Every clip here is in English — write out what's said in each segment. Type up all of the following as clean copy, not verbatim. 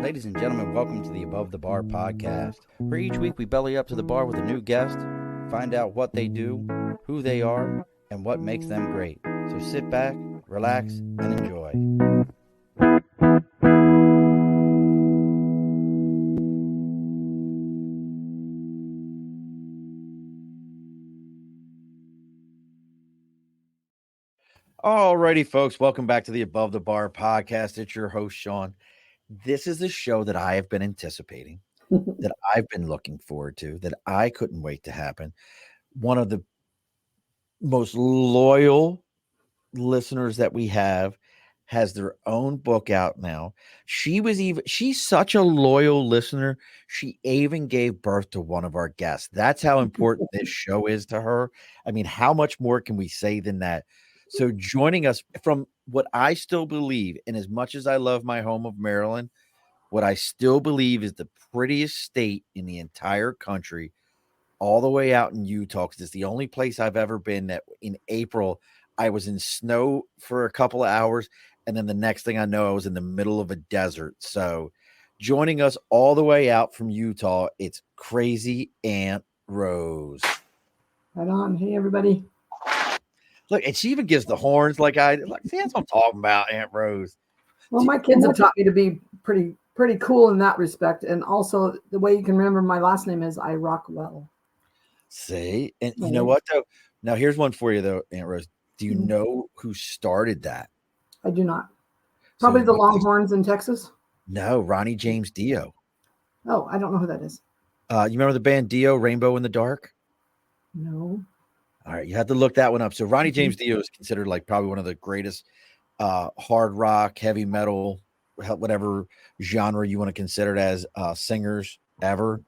Ladies and gentlemen, welcome to the Above the Bar podcast. For each week, we belly up to the bar with a new guest, find out what they do, who they are, and what makes them great. So sit back, relax, and enjoy. Alrighty, folks, welcome back to the Above the Bar podcast. It's your host, Sean. This is a show that I have been anticipating, that I've been looking forward to, that I couldn't wait to happen. One of the most loyal listeners that we have has their own book out now. She's such a loyal listener. She even gave birth to one of our guests. That's how important this show is to her. I mean, how much more can we say than that? So joining us from what I still believe, and as much as I love my home of Maryland, what I still believe is the prettiest state in the entire country, all the way out in Utah, because it's the only place I've ever been that in April I was in snow for a couple of hours, and then the next thing I know, I was in the middle of a desert. So joining us all the way out from Utah, it's Crazy Aunt Rose. Right on. Hey, everybody. Look, and she even gives the horns see, that's what I'm talking about, Aunt Rose. Well, my kids have taught me to be pretty cool in that respect. And also the way you can remember my last name is I rock well. See, and you know what, though? Now, here's one for you, though, Aunt Rose. Do you know who started that? I do not. Probably the Longhorns in Texas. No, Ronnie James Dio. Oh, I don't know who that is. You remember the band Dio, Rainbow in the Dark? No. All right, you have to look that one up. So Ronnie James Dio is considered like probably one of the greatest hard rock, heavy metal, whatever genre you want to consider it as, singers ever.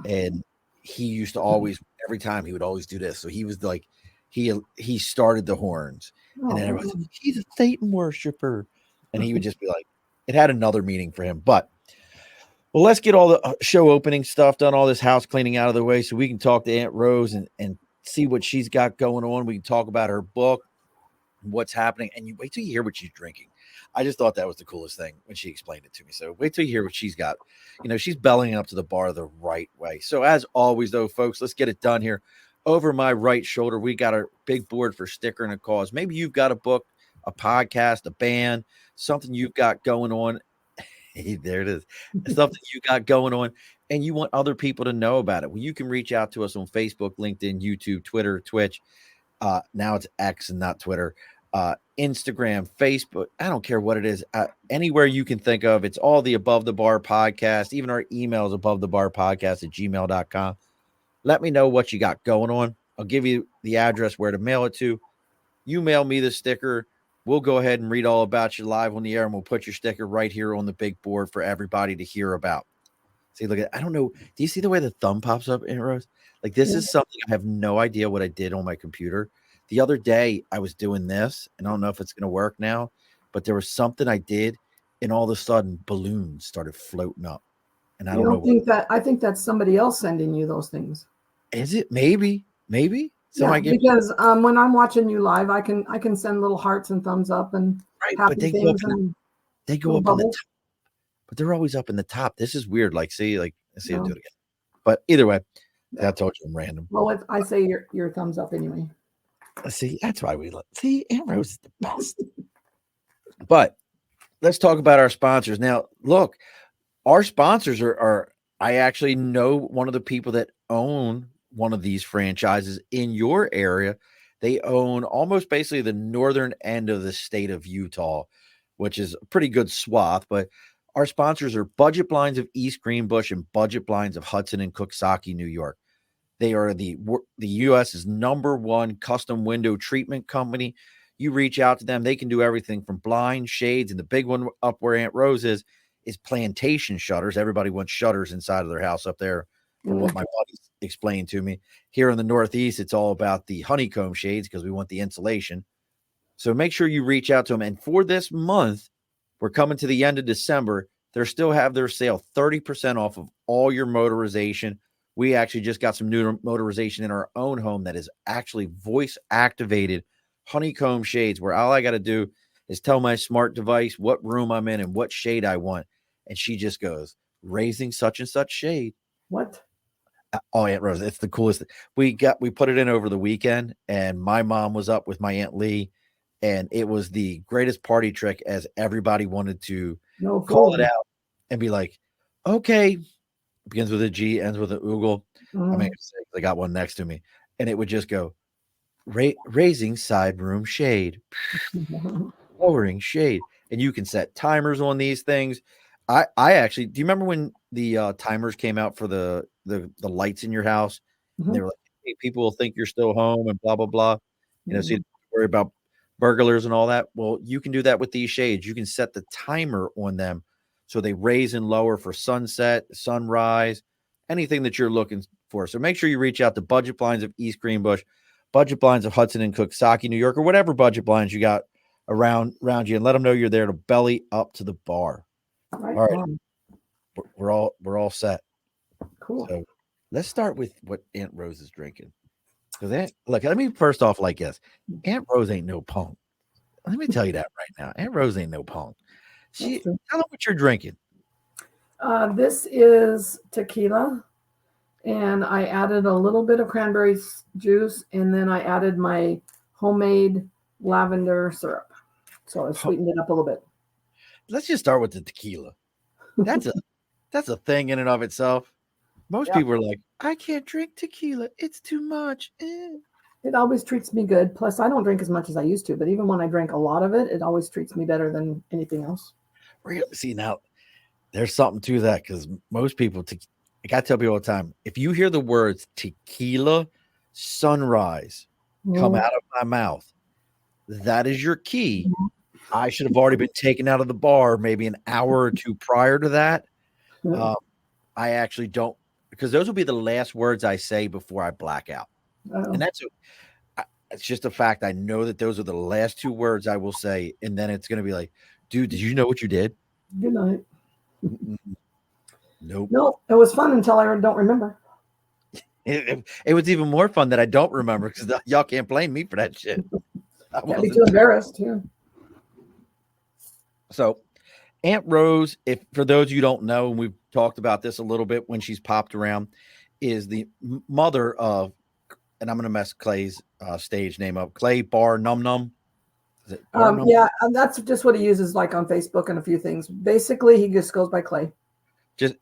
And he used to always, every time he would always do this. So he was like, he started the horns, and then everyone said, he's a Satan worshiper, and he would just be like, it had another meaning for him. But well, let's get all the show opening stuff done, all this house cleaning out of the way, so we can talk to Aunt Rose and see what she's got going on. We can talk about her book, what's happening, and you wait till you hear what she's drinking. I just thought that was the coolest thing when she explained it to me. So wait till you hear what she's got. You know, she's bellying up to the bar the right way. So as always, though, folks, let's get it done here. Over my right shoulder, we got a big board for Sticker and a Cause. Maybe you've got a book, a podcast, a band, something you've got going on. Hey, there it is. Something you got going on, and you want other people to know about it. Well, you can reach out to us on Facebook, LinkedIn, YouTube, Twitter, Twitch. Now it's X and not Twitter. Instagram, Facebook. I don't care what it is. Anywhere you can think of. It's all the Above the Bar podcast. Even our emails, abovethebarpodcast@gmail.com. Let me know what you got going on. I'll give you the address where to mail it to. You mail me the sticker. We'll go ahead and read all about you live on the air, and we'll put your sticker right here on the big board for everybody to hear about. See, look at, I don't know. Do you see the way the thumb pops up, Aunt Rose? Like, this is something I have no idea what I did on my computer. The other day I was doing this, and I don't know if it's going to work now, but there was something I did, and all of a sudden balloons started floating up. And I don't know. I think that's somebody else sending you those things. Is it? Maybe. Because when I'm watching you live, I can send little hearts and thumbs up and happy things. They go up in the top, but they're always up in the top. This is weird. Let's see, I'll do it again. But either way, I told you I'm random. Well, I say your thumbs up anyway. See, that's why we look. See, Aunt Rose is the best. But let's talk about our sponsors. Now, look, our sponsors are I actually know one of the people that own one of these franchises in your area. They own almost basically the northern end of the state of Utah, which is a pretty good swath. But our sponsors are Budget Blinds of East Greenbush and Budget Blinds of Hudson and Coxsackie, New York. They are the U.S.'s #1 custom window treatment company. You reach out to them. They can do everything from blinds, shades, and the big one up where Aunt Rose is plantation shutters. Everybody wants shutters inside of their house up there, from what my buddies explained to me. Here in the Northeast, it's all about the honeycomb shades because we want the insulation. So make sure you reach out to them. And for this month, we're coming to the end of December. They still have their sale, 30% off of all your motorization. We actually just got some new motorization in our own home that is actually voice-activated honeycomb shades, where all I got to do is tell my smart device what room I'm in and what shade I want, and she just goes, raising such and such shade. What? Oh, Aunt Rose, it's the coolest. We put it in over the weekend, and my mom was up with my Aunt Lee, and it was the greatest party trick as everybody wanted to No call it fooling. out and be like, okay, begins with a G, ends with an oogle. I mean, I got one next to me, and it would just go, raising side room shade, lowering shade, and you can set timers on these things. I actually, do you remember when the timers came out for the lights in your house, and they were like, hey, people will think you're still home and blah blah blah, so you don't worry about burglars and all that. Well, you can do that with these shades. You can set the timer on them so they raise and lower for sunset, sunrise, anything that you're looking for. So make sure you reach out to Budget Blinds of East Greenbush, Budget Blinds of Hudson and Coxsackie, New York, or whatever budget blinds you got around you, and let them know you're there to belly up to the bar. Right. All right, we're all set. Cool. So let's start with what Aunt Rose is drinking. Because look, let me first off like this: Aunt Rose ain't no punk. Let me tell you that right now. Aunt Rose ain't no punk. Tell them what you're drinking. This is tequila, and I added a little bit of cranberry juice, and then I added my homemade lavender syrup. So I sweetened it up a little bit. Let's just start with the tequila. That's a thing in and of itself. Most people are like, I can't drink tequila. It's too much. It always treats me good. Plus, I don't drink as much as I used to, but even when I drink a lot of it, it always treats me better than anything else. Really? See, now there's something to that, because most people, I got to tell people all the time, if you hear the words tequila sunrise come out of my mouth, that is your key. I should have already been taken out of the bar maybe an hour or two prior to that. I actually don't, because those will be the last words I say before I black out. And it's just a fact. I know that those are the last two words I will say. And then it's going to be like, dude, did you know what you did? Good night. Nope. No, it was fun until I don't remember. It was even more fun that I don't remember, because y'all can't blame me for that shit. Can't be too embarrassed. Yeah. So Aunt Rose, if for those you don't know, and we've talked about this a little bit when she's popped around, is the mother of, and I'm going to mess Clay's stage name up, Clay Bar Num Num. Yeah, and that's just what he uses, like on Facebook and a few things. Basically, he just goes by Clay.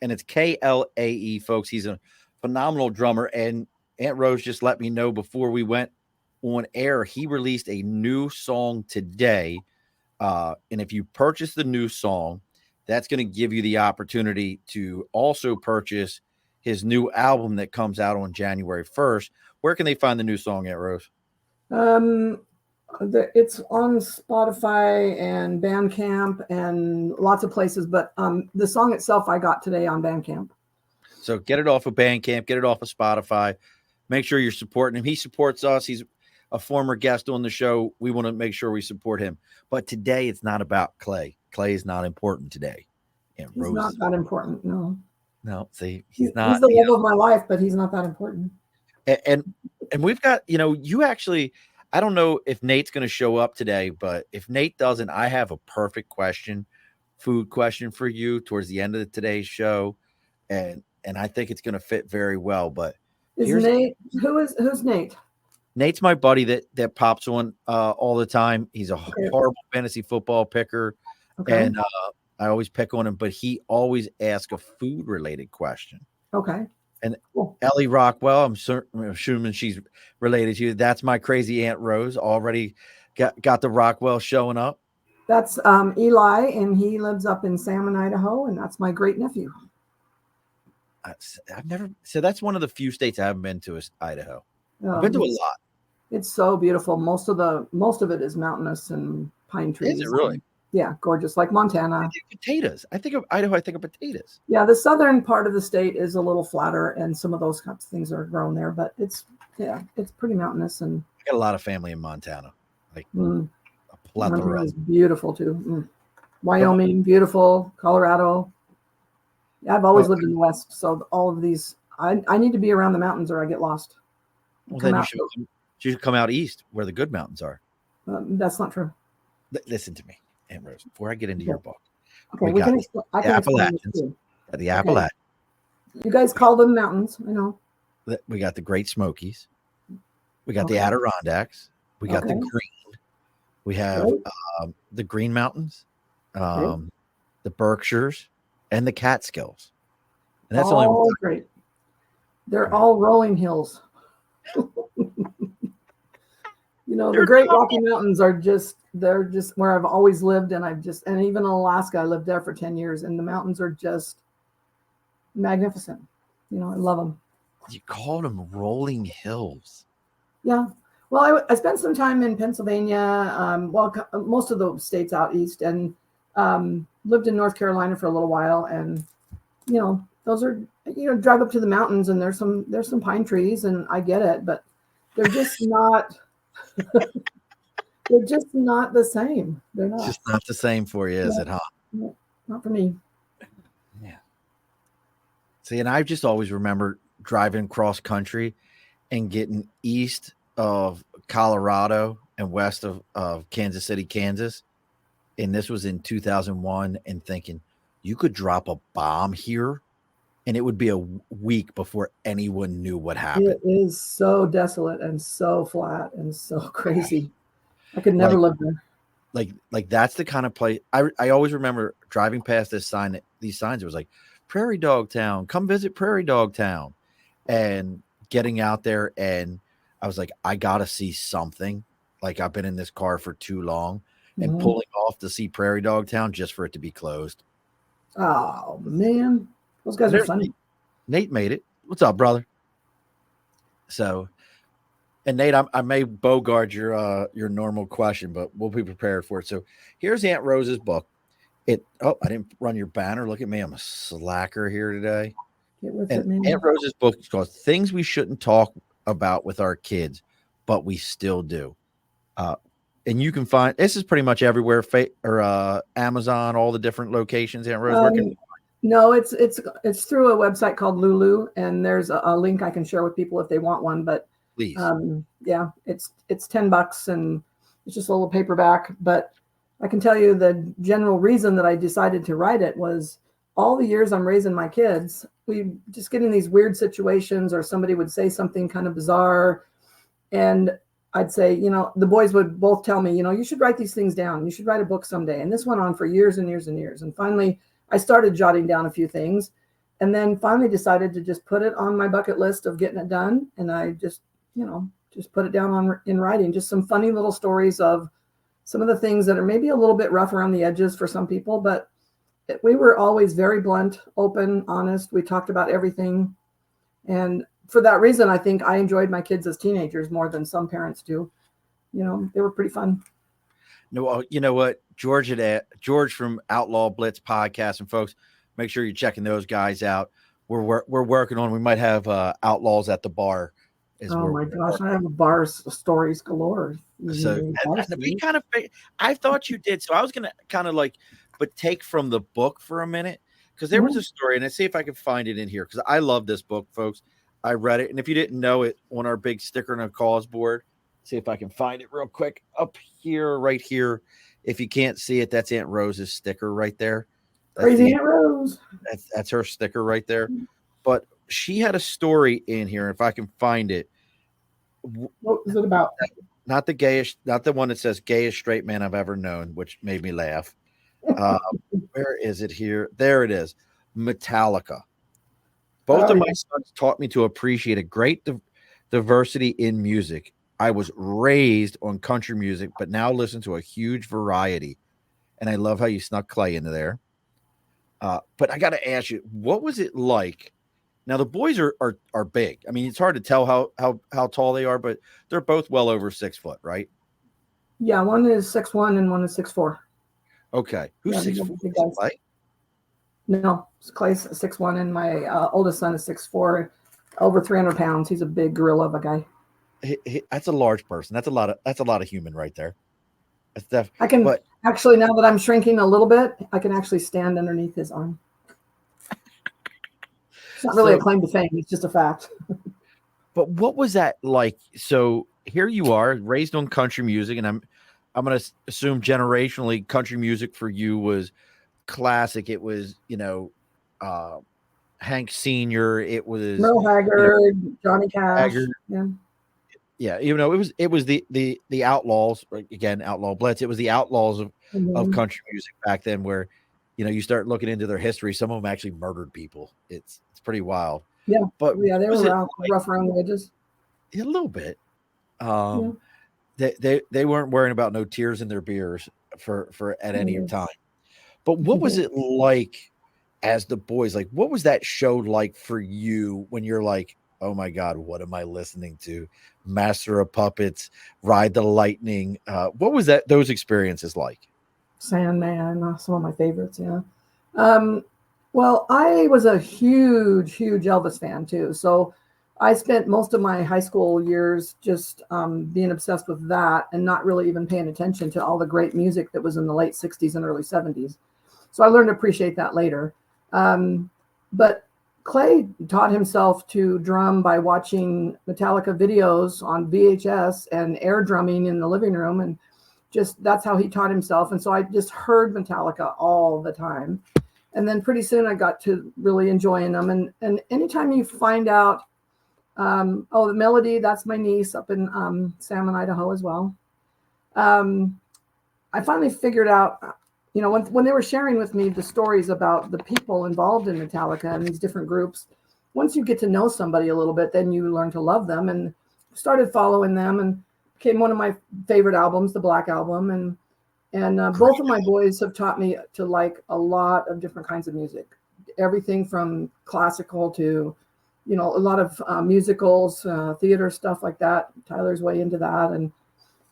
And it's Klae, folks. He's a phenomenal drummer, and Aunt Rose just let me know before we went on air, he released a new song today. And if you purchase the new song, that's going to give you the opportunity to also purchase his new album that comes out on January 1st. Where can they find the new song, Aunt Rose? It's on Spotify and Bandcamp and lots of places, but the song itself I got today on Bandcamp. So get it off of Bandcamp, get it off of Spotify. Make sure you're supporting him. He supports us. He's a former guest on the show. We want to make sure we support him. But today it's not about Clay. Clay is not important today. And he's not that important. No. No, see, he's not. He's the love of my life, but he's not that important. And we've got, you actually, I don't know if Nate's going to show up today, but if Nate doesn't, I have a perfect food question for you towards the end of today's show. And I think it's going to fit very well. But who's Nate? Nate's my buddy that pops on all the time. He's a horrible fantasy football picker. Okay. And I always pick on him, but he always asks a food related question. Okay. And Ellie Rockwell, I'm assuming she's related to you. That's my crazy Aunt Rose. Already got the Rockwell showing up. That's Eli, and he lives up in Salmon, Idaho, and that's my great nephew. I've never. So that's one of the few states I haven't been to is Idaho. I've been to a lot. It's so beautiful. Most of it is mountainous and pine trees. Is it really? Yeah, gorgeous, like Montana. Potatoes. I think of Idaho. I think of potatoes. Yeah, the southern part of the state is a little flatter, and some of those kinds of things are grown there. But it's pretty mountainous. And I got a lot of family in Montana, like a plethora. Montana is beautiful too. Wyoming, beautiful. Colorado. Yeah, I've always lived in the West, so all of these, I need to be around the mountains or I get lost. Well, then you should come out east where the good mountains are. That's not true. Listen to me, Aunt Rose, before I get into your book. Okay, We we got can. I the can explain this Appalachians. too. The Okay, Appalachians. you guys call them mountains. I know. We got the Great Smokies. We got the Okay. Adirondacks. We got the Okay. Green. We have Great. the Green Mountains, Great. the Berkshires, and the Catskills. And that's only All great. They're right. all rolling hills. The They're Great not Rocky Mountains are they're just where I've always lived, and and even in Alaska, I lived there for 10 years, and the mountains are just magnificent. I love them. you called them rolling hills. Yeah. Well, I spent some time in Pennsylvania, most of the states out east, and lived in North Carolina for a little while. And those are drive up to the mountains, and there's some pine trees, and I get it, but they're just not they're just not the same. They're It's not. just not the same for you, is No, it, huh? no, not for me. Yeah. See, and I just always remember driving cross country and getting east of Colorado and west of Kansas City, Kansas. And this was in 2001, and thinking you could drop a bomb here and it would be a week before anyone knew what happened. It is so desolate and so flat and so crazy. I could never Like, live there. like that's the kind of place I always remember driving past these signs. It was like Prairie Dog Town, come visit Prairie Dog Town, and getting out there, and I was like, I gotta see something. Like I've been in this car for too long, and Mhm. pulling off to see Prairie Dog Town just for it to be closed. Oh man, those guys And are there's funny. Nate made it. What's up, brother? So, and Nate, I may bogart your normal question, but we'll be prepared for it. So here's Aunt Rose's book. I didn't run your banner. Look at me. I'm a slacker here today. Get with And it, man. Aunt Rose's book is called Things We Shouldn't Talk About with Our Kids, but We Still Do. Uh, and you can find this is pretty much everywhere, Amazon, all the different locations. Aunt Rose, where can Um, no, it's through a website called Lulu, and there's a link I can share with people if they want one. But please? yeah, it's $10, and it's just a little paperback. But I can tell you the general reason that I decided to write it was all the years I'm raising my kids, we just get in these weird situations, or somebody would say something kind of bizarre, and I'd say, the boys would both tell me, you should write these things down. You should write a book someday. And this went on for years and years and years. And finally, I started jotting down a few things, and then finally decided to just put it on my bucket list of getting it done. And I just put it down in writing, just some funny little stories of some of the things that are maybe a little bit rough around the edges for some people, but we were always very blunt, open, honest. We talked about everything. And for that reason, I think I enjoyed my kids as teenagers more than some parents do. They were pretty fun. No, you know what? George from Outlaw Blitz podcast, and folks, make sure you're checking those guys out. We're working on. We might have Outlaws at the bar. Oh my gosh, I have bar stories galore. So we kind of, I thought you did. So I was gonna kind of but take from the book for a minute, because there was a story, and let's see if I can find it in here, because I love this book, folks. I read it, and if you didn't know it, on our big sticker and a cause board, see if I can find it real quick up here, right here. If you can't see it, that's Aunt Rose's sticker right there. Crazy Aunt Rose. That's her sticker right there. But she had a story in here. If I can find it. What was it about? Not the gayest, not the one that says gayest straight man I've ever known, which made me laugh. Where is it here? There it is. Metallica. Both of my sons taught me to appreciate a great diversity in music. I was raised on country music, but now listen to a huge variety. And I love how you snuck Clay into there. But I got to ask you, what was it like? Now the boys are big. I mean, it's hard to tell how tall they are, but they're both well over 6 foot, right? Yeah, one is 6'1" and one is 6'4". Okay, who's 6'4"? Clay? No, Clay's 6'1", and my oldest son is 6'4", over 300 pounds. He's a big gorilla of a guy. That's a large person. That's a lot of human right there. I can actually, now that I'm shrinking a little bit, I can actually stand underneath his arm. It's not really a claim to fame. It's just a fact. But what was that like? So here you are, raised on country music, and I'm going to assume generationally country music for you was classic. It was, Hank Senior. It was, Merle you know, Haggard, Johnny Jagger. Cash. Yeah. Yeah, it was the Outlaws, right, again, Outlaw Blitz. It was the outlaws of Mhm. country music back then, where you start looking into their history. Some of them actually murdered people. It's pretty wild. Yeah. But Yeah. what They was were it like? rough around the edges. A little bit. Yeah. Um, they weren't worrying about no tears in their beers for at any Mhm. time. But what was it like as the boys? Like, what was that show like for you when you're like, oh my God, what am I listening to? Master of Puppets, Ride the Lightning. What was those experiences like? Sandman, some of my favorites. Yeah. Um, well, I was a huge, huge Elvis fan too. So I spent most of my high school years just being obsessed with that and not really even paying attention to all the great music that was in the late 60s and early 70s. So I learned to appreciate that later. Um, but Clay taught himself to drum by watching Metallica videos on VHS and air drumming in the living room. And just that's how he taught himself. And so I just heard Metallica all the time. And then pretty soon I got to really enjoying them. And anytime you find out, oh, the melody, that's my niece up in Salmon, Idaho as well. Um, I finally figured out, when they were sharing with me the stories about the people involved in Metallica and these different groups, once you get to know somebody a little bit, then you learn to love them, and started following them, and became one of my favorite albums, the Black Album. And both of my boys have taught me to like a lot of different kinds of music, everything from classical to, a lot of musicals, theater stuff like that. Tyler's way into that, and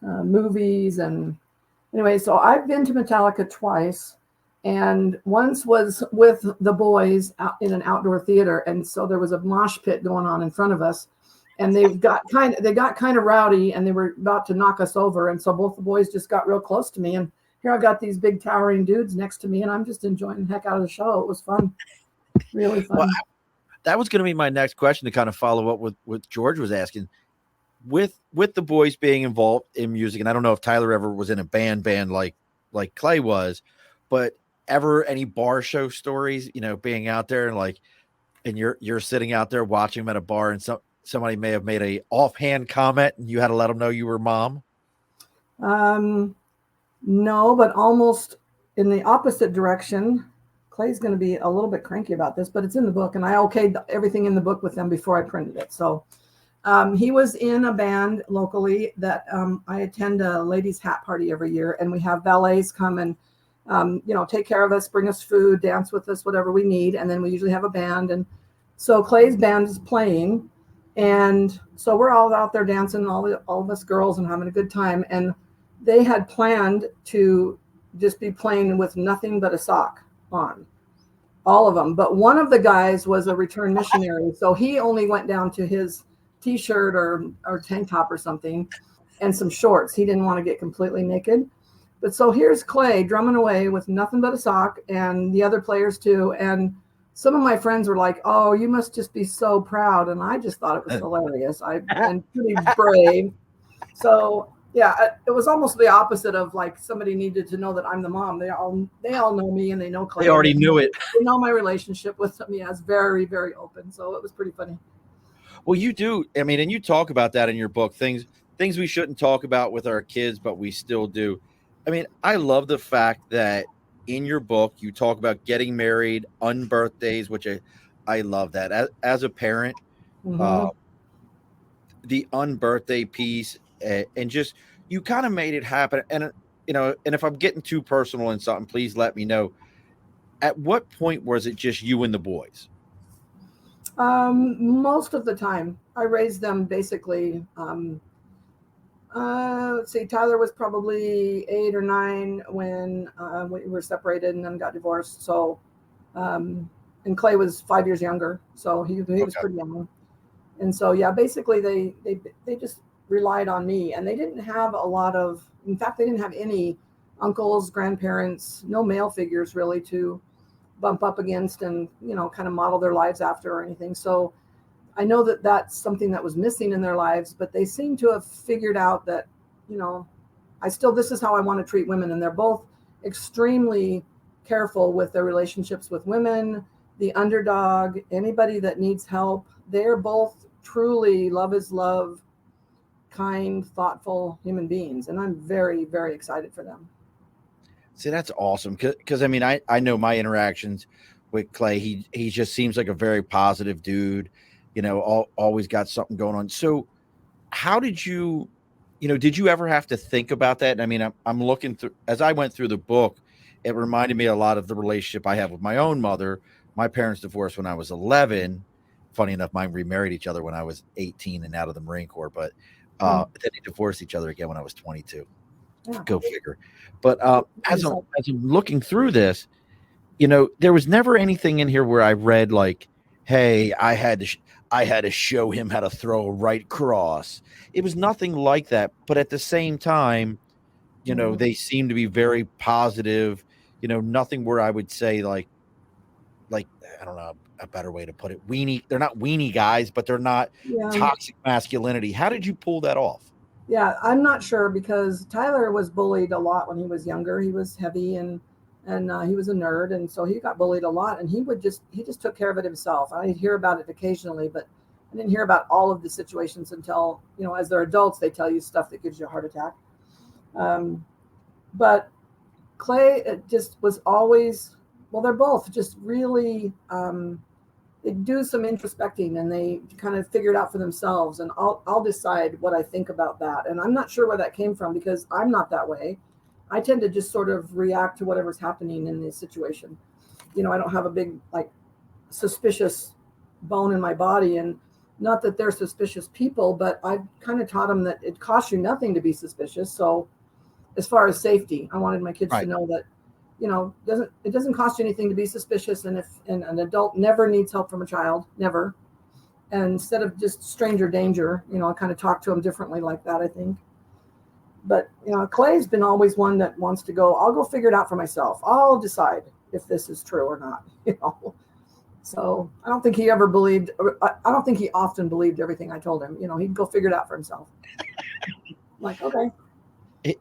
movies. And anyway, so I've been to Metallica twice, and once was with the boys out in an outdoor theater, and so there was a mosh pit going on in front of us, and they got kind of rowdy, and they were about to knock us over, and so both the boys just got real close to me, and here I got these big towering dudes next to me, and I'm just enjoying the heck out of the show. It was fun, really Well, fun. that was going to be my next question to kind of follow up with what George was asking. With the boys being involved in music, and I don't know if Tyler ever was in a band like Clay was, but ever any bar show stories, being out there and you're sitting out there watching them at a bar, and somebody may have made a offhand comment and you had to let them know you were mom. Um, no, but almost in the opposite direction. Clay's going to be a little bit cranky about this, but it's in the book, and I okayed everything in the book with them before I printed it. So he was in a band locally that I attend a ladies' hat party every year, and we have valets come and take care of us, bring us food, dance with us, whatever we need, and then we usually have a band. And so Clay's band is playing, and so we're all out there dancing, all of us girls, and having a good time. And they had planned to just be playing with nothing but a sock on, all of them. But one of the guys was a return missionary, so he only went down to his t-shirt or tank top or something and some shorts. He didn't want to get completely naked. But so here's Clay drumming away with nothing but a sock, and the other players too. And some of my friends were like, "Oh, you must just be so proud." And I just thought it was hilarious. And pretty brave. So yeah, it was almost the opposite of like somebody needed to know that I'm the mom. They all know me, and they know They Clay, and already knew it. they know my relationship with him. Yeah, it's very, very open. So it was pretty funny. Well, you do. I mean, and you talk about that in your book, things we shouldn't talk about with our kids, but we still do. I mean, I love the fact that in your book you talk about getting married, unbirthdays, which I love that as a parent, uh, Mm-hmm. the unbirthday piece, and just you kind of made it happen. And and if I'm getting too personal in something, please let me know. At what point was it just you and the boys? Most of the time, I raised them basically. Let's see, Tyler was probably 8 or 9 when we were separated and then got divorced. So, and Clay was 5 years younger, so he was Okay. pretty young. And so, yeah, basically they just relied on me, and they didn't have a lot of. In fact, they didn't have any uncles, grandparents, no male figures really to bump up against and kind of model their lives after or anything. So I know that that's something that was missing in their lives, but they seem to have figured out that, you know, this is how I want to treat women. And they're both extremely careful with their relationships with women, the underdog, anybody that needs help. They're both truly love is love, kind, thoughtful human beings. And I'm very, very excited for them. See, that's awesome. Because I mean, I know my interactions with Clay. He just seems like a very positive dude. Always got something going on. So, how did you, did you ever have to think about that? I mean, I'm looking through as I went through the book. It reminded me a lot of the relationship I have with my own mother. My parents divorced when I was 11. Funny enough, mine remarried each other when I was 18 and out of the Marine Corps. But Oh, then they divorced each other again when I was 22. yeah. Go figure. But as Nice. I'm looking through this, there was never anything in here where I read like, "Hey, I had to show him how to throw a right cross." It was nothing like that. But at the same time, Mhm. they seem to be very positive. Nothing where I would say like I don't know a better way to put it. Weenie. They're not weenie guys, but they're not Yeah. toxic masculinity. How did you pull that off? Yeah, I'm not sure because Tyler was bullied a lot when he was younger. He was heavy and he was a nerd, and so he got bullied a lot. And he just took care of it himself. I'd hear about it occasionally, but I didn't hear about all of the situations until as they're adults, they tell you stuff that gives you a heart attack. Um, but Clay just was always well. They're both just really. They do some introspecting and they kind of figure it out for themselves, and I'll decide what I think about that. And I'm not sure where that came from because I'm not that way. I tend to just sort of react to whatever's happening in the situation. I don't have a big like suspicious bone in my body, and not that they're suspicious people, but I've kind of taught them that it costs you nothing to be suspicious. So as far as safety, I wanted my kids to Right. know that doesn't cost you anything to be suspicious, and if an adult never needs help from a child, never. And instead of just stranger danger, I kind of talk to them differently like that, I think. But Clay's been always one that wants to go, I'll go figure it out for myself, I'll decide if this is true or not. So I don't think he ever believed, I don't think he often believed everything I told him. He'd go figure it out for himself. Like, okay.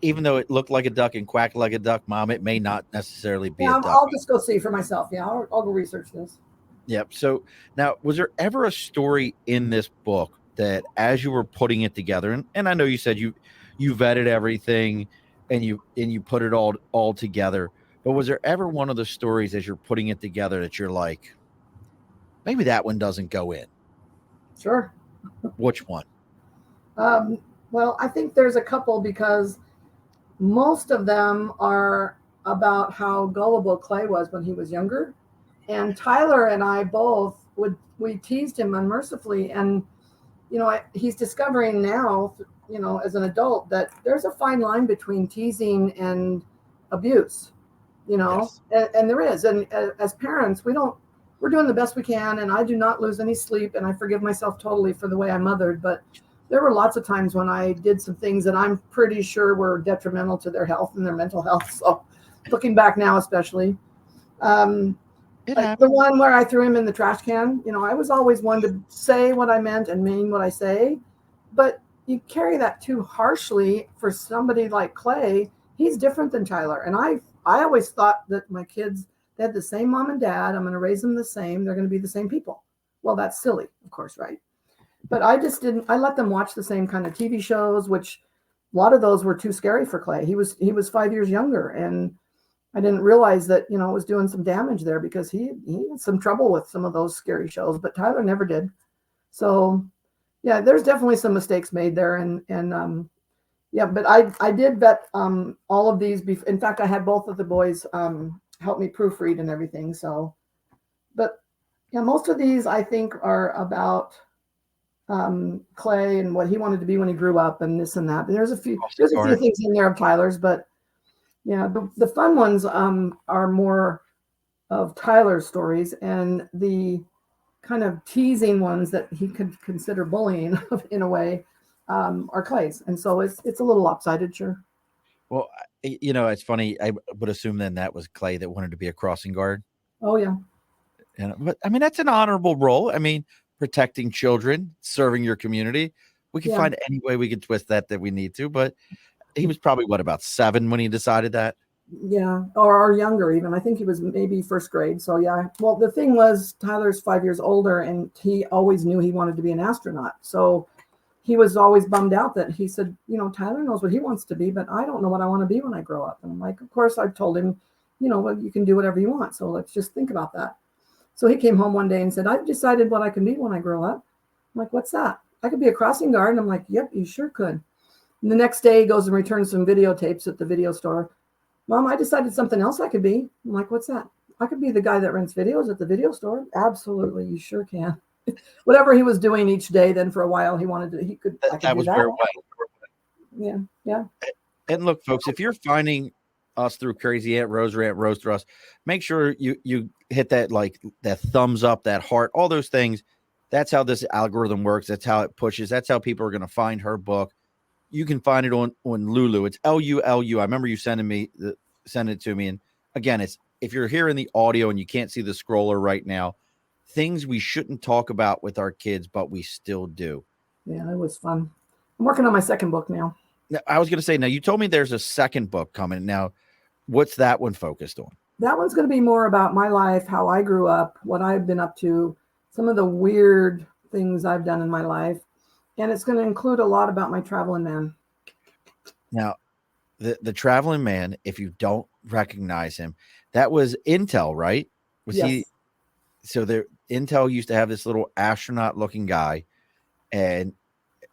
Even though it looked like a duck and quacked like a duck, Mom, it may not necessarily be a Yeah, duck. I'll just go see for myself. Yeah, I'll go research this. Yep. So now, was there ever a story in this book that, as you were putting it together, and I know you said you vetted everything and you put it all together, but was there ever one of the stories as you're putting it together that you're like, maybe that one doesn't go in? Sure. Which one? Um, well, I think there's a couple because most of them are about how gullible Clay was when he was younger. And Tyler and I both we teased him unmercifully, and he's discovering now, as an adult, that there's a fine line between teasing and abuse. Yes. And there is. And as parents, we're doing the best we can, and I do not lose any sleep, and I forgive myself totally for the way I mothered, but there were lots of times when I did some things that I'm pretty sure were detrimental to their health and their mental health. So looking back now, especially, um, It like the happened. one where I threw him in the trash can, I was always one to say what I meant and mean what I say, but you carry that too harshly for somebody like Clay. He's different than Tyler. And I always thought that my kids, they had the same mom and dad. I'm going to raise them the same. They're going to be the same people. Well, that's silly, of course, right? But I just didn't. I let them watch the same kind of TV shows, which a lot of those were too scary for Clay. He was 5 years younger, and I didn't realize that it was doing some damage there because he had some trouble with some of those scary shows. But Tyler never did. So yeah, there's definitely some mistakes made there, and yeah, but I did vet all of these. In fact, I had both of the boys help me proofread and everything. So, but yeah, most of these I think are about Clay and what he wanted to be when he grew up and this and that. And there's a few Guard. things in there of Tyler's, but yeah, the fun ones are more of Tyler's stories, and the kind of teasing ones that he could consider bullying in a way are Clay's. And so it's a little lopsided, sure. Well, it's funny. I would assume then that was Clay that wanted to be a crossing guard. Oh yeah, But I mean, that's an honorable role. I mean, protecting children, serving your community. We can yeah. find any way we can twist that we need to. But he was probably what, about 7 when he decided that. Yeah, or younger even. I think he was maybe first grade. So yeah. Well, the thing was, Tyler's 5 years older, and he always knew he wanted to be an astronaut. So he was always bummed out that he said, Tyler knows what he wants to be, but I don't know what I want to be when I grow up. And I'm like, of course, I told him, well, you can do whatever you want. So let's just think about that. So he came home one day and said, I've decided what I can be when I grow up. I'm like, what's that? I could be a crossing guard. And I'm like, yep, you sure could. And the next day he goes and returns some videotapes at the video store. Mom, I decided something else I could be. I'm like, what's that? I could be the guy that rents videos at the video store. Absolutely, you sure can. Whatever he was doing each day, then for a while he wanted to, I could That do was that. where it went. Yeah, yeah. And look, folks, if you're finding us through Crazy Aunt Rose or Aunt Rose through us, make sure you hit that that thumbs up, that heart, all those things. That's how this algorithm works. That's how it pushes. That's how people are going to find her book. You can find it on Lulu. It's LULU. I remember you sending it to me. And again, it's if you're hearing the audio and you can't see the scroller right now, things we shouldn't talk about with our kids, but we still do. Yeah, it was fun. I'm working on my second book now. Now, I was going to say, now you told me there's a second book coming. Now, what's that one focused on? That one's going to be more about my life, how I grew up, what I've been up to, some of the weird things I've done in my life. And it's going to include a lot about my traveling man. Now, the traveling man, if you don't recognize him, that was Intel, right? Was yes. he? So Intel used to have this little astronaut looking guy. And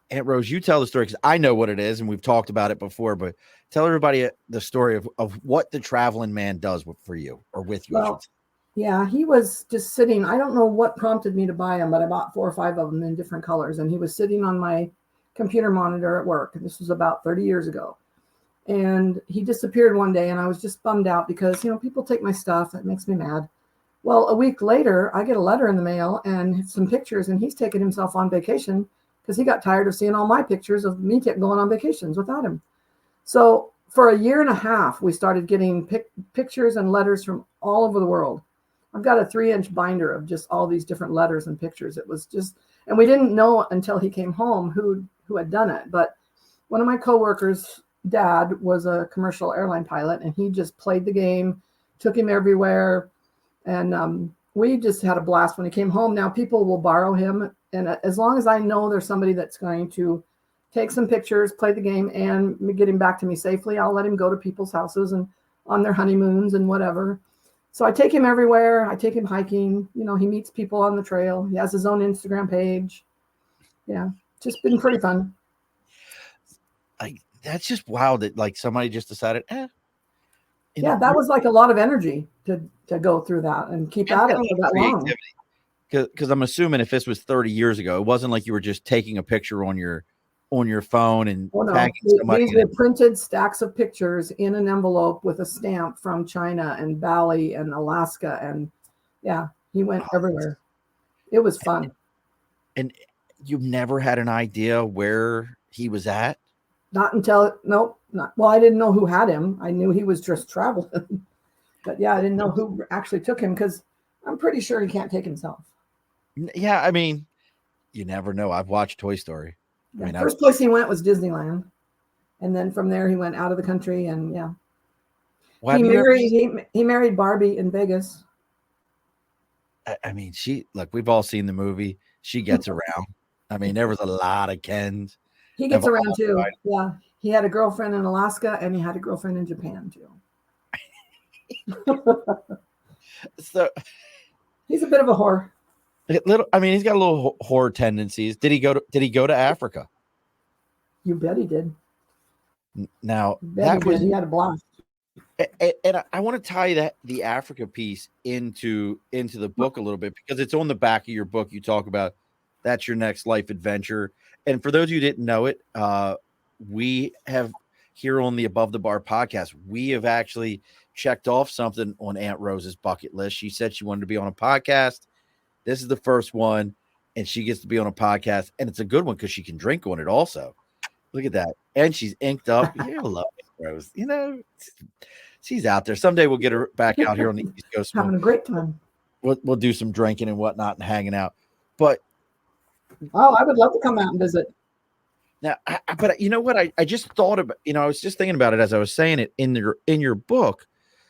Aunt Rose, you tell the story because I know what it is and we've talked about it before, but tell everybody the story of what the traveling man does for you or with you. Well, yeah, he was just sitting. I don't know what prompted me to buy him, but I bought 4 or 5 of them in different colors. And he was sitting on my computer monitor at work. This was about 30 years ago. And he disappeared one day and I was just bummed out because, people take my stuff. That makes me mad. Well, a week later, I get a letter in the mail and some pictures, and he's taken himself on vacation because he got tired of seeing all my pictures of me going on vacations without him. So for a year and a half, we started getting pictures and letters from all over the world. I've got a 3-inch binder of just all these different letters and pictures. It was just, and we didn't know until he came home who had done it. But one of my coworkers' dad was a commercial airline pilot, and he just played the game, took him everywhere. And we just had a blast when he came home. Now people will borrow him. And as long as I know there's somebody that's going to take some pictures, play the game, and get him back to me safely, I'll let him go to people's houses and on their honeymoons and whatever. So I take him everywhere. I take him hiking. He meets people on the trail. He has his own Instagram page. Yeah, just been pretty fun. That's just wild that somebody just decided, yeah, that was like a lot of energy to go through that and keep at it for that long. Because I'm assuming if this was 30 years ago, it wasn't like you were just taking a picture on your phone and tagging somebody. These were printed stacks of pictures in an envelope with a stamp from China and Bali and Alaska. And yeah, he went everywhere. It was fun. And you never had an idea where he was at? Not until, nope. Well, I didn't know who had him. I knew he was just traveling. But yeah, I didn't know who actually took him because I'm pretty sure he can't take himself. Yeah, I mean, you never know. I've watched Toy Story. Yeah, first place he went was Disneyland. And then from there he went out of the country and yeah. Well, he married Barbie in Vegas. I mean, we've all seen the movie. She gets around. I mean, there was a lot of Kens. He gets around too. Right? Yeah. He had a girlfriend in Alaska and he had a girlfriend in Japan too. So he's a bit of a whore. He's got a little whore tendencies. Did he go to Africa? You bet he did. Now he had a blast. And I want to tie the Africa piece into the book a little bit because it's on the back of your book. You talk about that's your next life adventure. And for those of you who didn't know it, we have here on the Above the Bar podcast, we have actually checked off something on Aunt Rose's bucket list. She said she wanted to be on a podcast. This is the first one, and she gets to be on a podcast, and it's a good one because she can drink on it also. Look at that. And she's inked up. You love it, Rose. She's out there. Someday we'll get her back out here on the East Coast. Having a great time. We'll do some drinking and whatnot and hanging out. But I would love to come out and visit. Now, but you know what? I just thought about, I was just thinking about it as I was saying it in your book.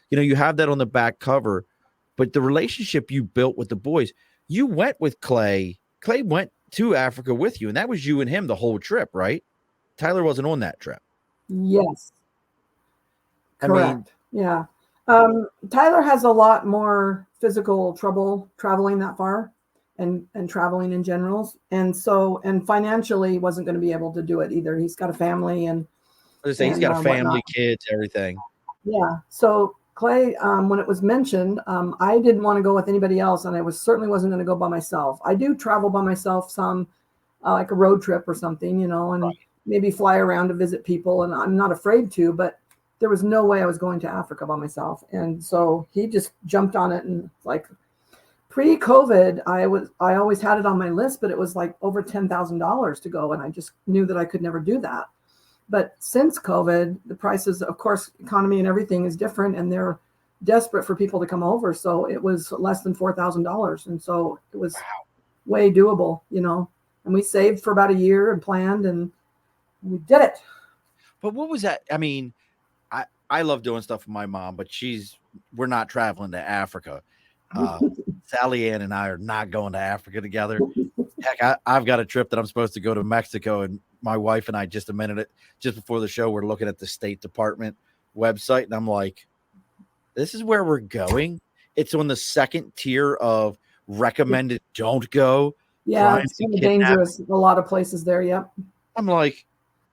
You have that on the back cover, but the relationship you built with the boys, you went with Clay. Clay went to Africa with you, and that was you and him the whole trip, right? Tyler wasn't on that trip. Yes, I mean, correct. Yeah. Tyler has a lot more physical trouble traveling that far and traveling in general. And financially wasn't going to be able to do it either. He's got a family I was say he's and got a whatnot. family, kids, everything. Yeah. So Clay, when it was mentioned, I didn't want to go with anybody else, and I certainly wasn't going to go by myself. I do travel by myself some, like a road trip or something, and maybe fly around to visit people, and I'm not afraid to, but there was no way I was going to Africa by myself. And so he just jumped on it, and like pre-COVID, I always had it on my list, but it was like over $10,000 to go, and I just knew that I could never do that. But since COVID, the prices, of course, economy and everything is different, and they're desperate for people to come over. So it was less than $4,000, and so it was way doable, And we saved for about a year and planned, and we did it. But what was that? I mean, I love doing stuff with my mom, but we're not traveling to Africa. Sally Ann and I are not going to Africa together. Heck, I've got a trip that I'm supposed to go to Mexico, and my wife and I just before the show, we're looking at the State Department website, and I'm like, this is where we're going. It's on the second tier of recommended don't go. Yeah, it's kind of dangerous. A lot of places there. Yep. I'm like,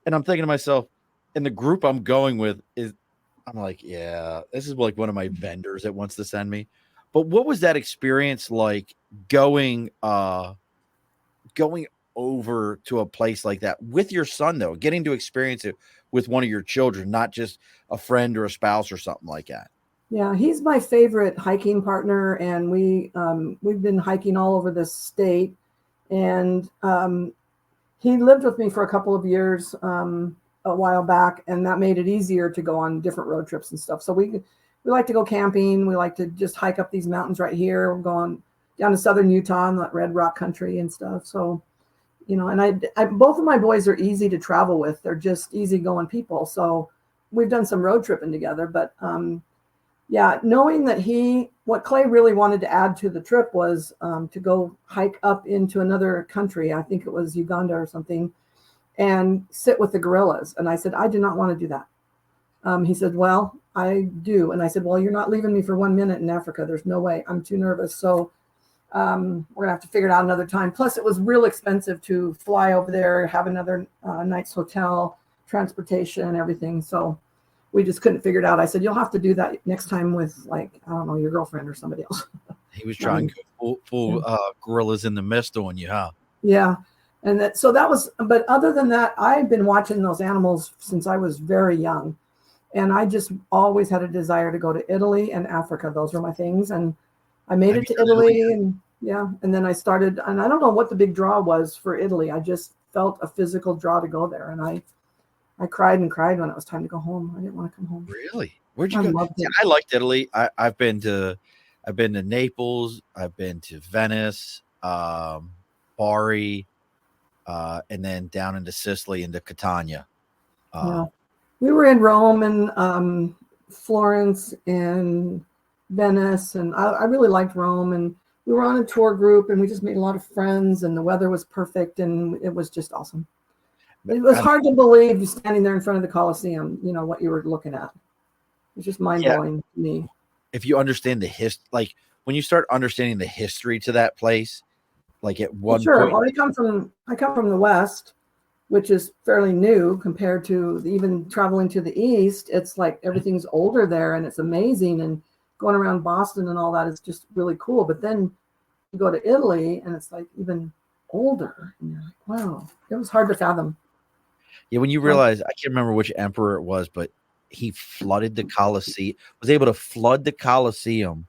and I'm thinking to myself, and the group I'm going with I'm like, yeah, this is like one of my vendors that wants to send me. But what was that experience like going over to a place like that with your son, though, getting to experience it with one of your children, not just a friend or a spouse or something like that? Yeah, he's my favorite hiking partner, and we've been hiking all over this state. And he lived with me for a couple of years a while back, and that made it easier to go on different road trips and stuff. So we like to go camping. We like to just hike up these mountains right here. We're going down to southern Utah and that red rock country and stuff. So, and I both of my boys are easy to travel with. They're just easygoing people. So we've done some road tripping together, but yeah, knowing that what Clay really wanted to add to the trip was to go hike up into another country. I think it was Uganda or something, and sit with the gorillas. And I said, I do not want to do that. He said, well, I do. And I said, well, you're not leaving me for 1 minute in Africa. There's no way. I'm too nervous. So we're going to have to figure it out another time. Plus, it was real expensive to fly over there, have another night's hotel, transportation, and everything. So we just couldn't figure it out. I said, you'll have to do that next time with, like, I don't know, your girlfriend or somebody else. He was trying to go full gorillas in the mist on you, huh? Yeah. And that was, but other than that, I've been watching those animals since I was very young. And I just always had a desire to go to Italy and Africa. Those were my things. And I made it to Italy, and then I started, and I don't know what the big draw was for Italy. I just felt a physical draw to go there. And I cried and cried when it was time to go home. I didn't want to come home. Really? Where'd you go? Yeah, I liked Italy. I've been to Naples. I've been to Venice, Bari, and then down into Sicily, into Catania. Yeah. We were in Rome and Florence and Venice, and I really liked Rome. And we were on a tour group, and we just made a lot of friends, and the weather was perfect, and it was just awesome. It was hard to believe you standing there in front of the Colosseum, what you were looking at. It's just mind-blowing to me. If you understand the history, like when you start understanding the history to that place, like at one point. Well, I come from the West, which is fairly new compared to even traveling to the East. It's like everything's older there, and it's amazing. And going around Boston and all that is just really cool. But then you go to Italy, and it's like even older. And you're like, wow, it was hard to fathom. Yeah, when you realize, I can't remember which emperor it was, but he flooded the Colosseum, was able to flood the Colosseum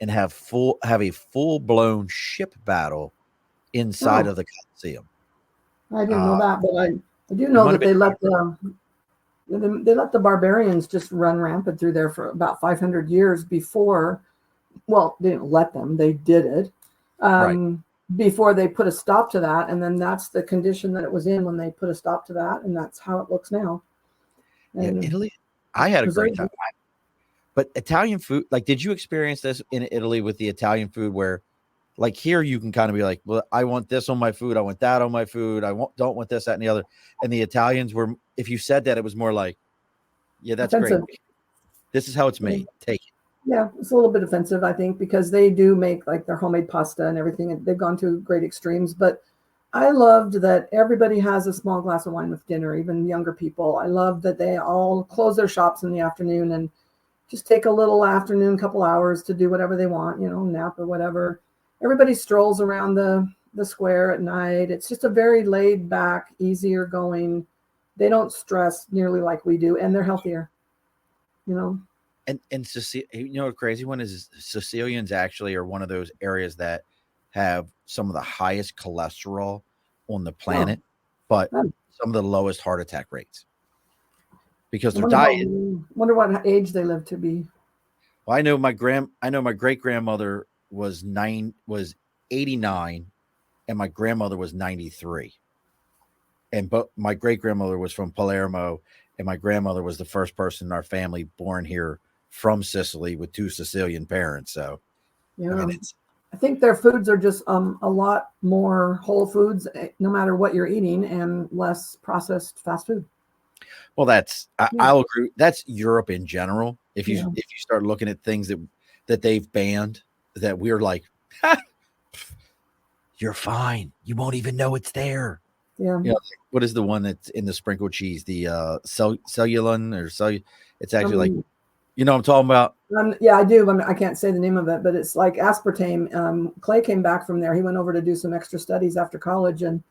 and have a full-blown ship battle inside of the Colosseum. I didn't know that, but I do know that they let the barbarians just run rampant through there for about 500 years before. Well, they didn't let them; they did it. Right. before they put a stop to that, and then that's the condition that it was in when they put a stop to that, and that's how it looks now. Yeah, And Italy. I had a great preserved time. it. But Italian food, like, did you experience this in Italy with the Italian food where, like, here you can kind of be like, well, I want this on my food, I want that on my food, don't want this, that, and the other. And the Italians were, if you said that, it was more like, yeah, that's great. Offensive. This is how it's made. Take it. Yeah, it's a little bit offensive, I think, because they do make like their homemade pasta and everything, and they've gone to great extremes. But I loved that everybody has a small glass of wine with dinner, even younger people. I love that they all close their shops in the afternoon and just take a little afternoon, couple hours to do whatever they want, nap or whatever. Everybody strolls around the square at night. It's just a very laid back, easier going. They don't stress nearly like we do, and they're healthier, you know. And a crazy one is Sicilians actually are one of those areas that have some of the highest cholesterol on the Oh, planet, but I some of the lowest heart attack rates because their wonder diet. what age they live to be. Well, I know my great grandmother was 89, and my grandmother was 93. And but my great grandmother was from Palermo, and my grandmother was the first person in our family born here from Sicily with two Sicilian parents. So I Yeah, mean, it's I think their foods are just a lot more whole foods, no matter what you're eating, and less processed fast food. well, Yeah, I'll agree. That's Europe in general. yeah, If you start looking at things that they've banned, that we're like, ha, you're fine. You won't even know it's there. yeah. You know, what is the one that's in the sprinkled cheese? The cellulon or it's actually like, Um, you know what I'm talking about? yeah, I do. I can't say the name of it, but it's like aspartame. Clay came back from there. He went over to do some extra studies after college, and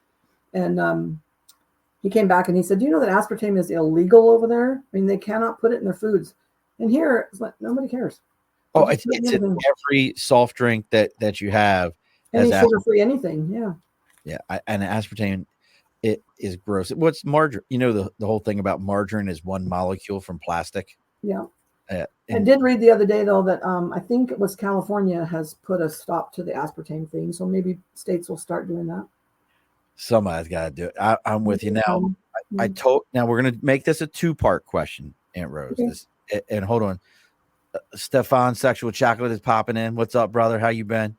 he came back and he said, "Do you know that aspartame is illegal over there? I mean, they cannot put it in their foods. And here, it's like nobody cares. They Oh, just put it in it's in everything. every soft drink that you have has Any sugar-free anything. Yeah, yeah, and aspartame. It is gross. What's margarine? You know the whole thing about margarine is one molecule from plastic. yeah." I And did read the other day though that I think it was California has put a stop to the aspartame thing, so maybe states will start doing that. somebody's got to do it. I'm with you now. I Mm. told now we're gonna make this a two-part question, Aunt Rose. Okay. This and hold on, Stefan, sexual chocolate is popping in. What's up, brother? How you been?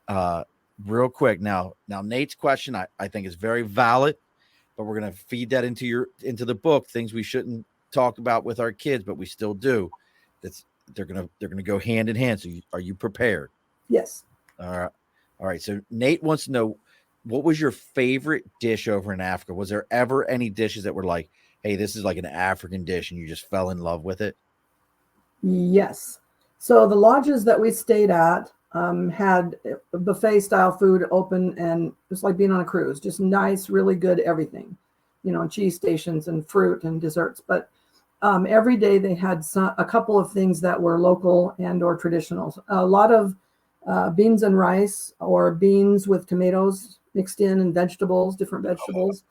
Uh, Real quick now Nate's question I think is very valid, but we're gonna feed that into the book. Things we shouldn't talk about with our kids, but we still do. That's they're gonna go hand in hand. So are you prepared? Yes. All right. So Nate wants to know, what was your favorite dish over in Africa? Was there ever any dishes that were like, hey, this is like an African dish, and you just fell in love with it? Yes. So the lodges that we stayed at had buffet style food open, and just like being on a cruise, just nice, really good everything, cheese stations and fruit and desserts. But every day they had a couple of things that were local and or traditional. A lot of beans and rice, or beans with tomatoes mixed in, and vegetables, different vegetables.